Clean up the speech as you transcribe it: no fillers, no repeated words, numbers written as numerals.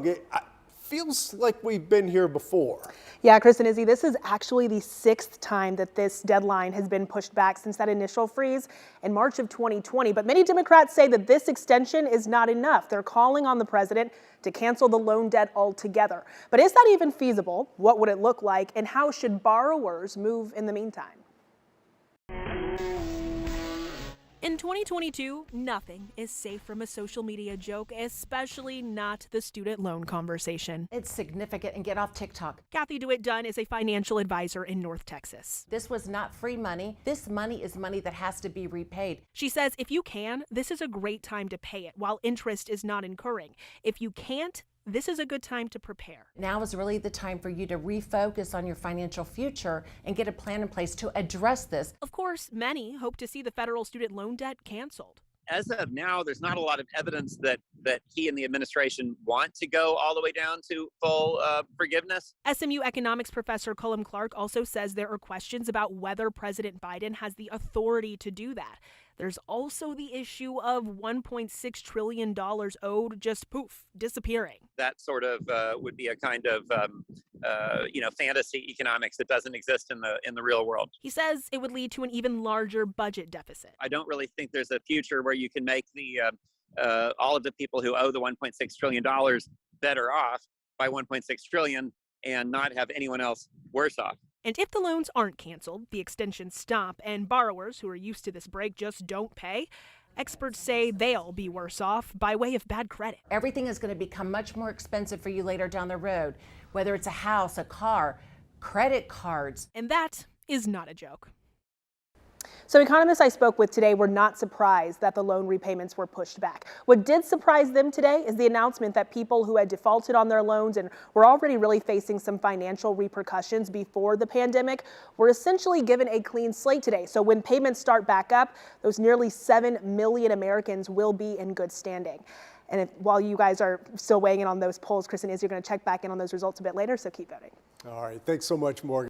It feels like we've been here before. Yeah, Chris and Izzy, this is actually the sixth time that this deadline has been pushed back since that initial freeze in March of 2020. But many Democrats say that this extension is not enough. They're calling on the president to cancel the loan debt altogether. But is that even feasible? What would it look like? And how should borrowers move in the meantime? In 2022, nothing is safe from a social media joke, especially not the student loan conversation. It's significant, and get off TikTok. Kathy DeWitt-Dunn is a financial advisor in North Texas. This was not free money. This money is money that has to be repaid. She says if you can, this is a great time to pay it while interest is not incurring. If you can't, this is a good time to prepare. Now is really the time for you to refocus on your financial future and get a plan in place to address this. Of course, many hope to see the federal student loan debt canceled. As of now, there's not a lot of evidence that he and the administration want to go all the way down to full forgiveness. SMU economics professor Cullum Clark also says there are questions about whether President Biden has the authority to do that. There's also the issue of $1.6 trillion owed just poof, disappearing. That sort of would be a kind of fantasy economics that doesn't exist in the real world. He says it would lead to an even larger budget deficit. I don't really think there's a future where you can make the all of the people who owe the $1.6 trillion better off by $1.6 trillion and not have anyone else worse off. And if the loans aren't canceled, the extensions stop, and borrowers who are used to this break just don't pay, experts say they'll be worse off by way of bad credit. Everything is going to become much more expensive for you later down the road, whether it's a house, a car, credit cards. And that is not a joke. So economists I spoke with today were not surprised that the loan repayments were pushed back. What did surprise them today is the announcement that people who had defaulted on their loans and were already really facing some financial repercussions before the pandemic were essentially given a clean slate today. So when payments start back up, those nearly 7 million Americans will be in good standing. And while you guys are still weighing in on those polls, Chris and Izzy are going to check back in on those results a bit later, so keep voting. All right, thanks so much, Morgan.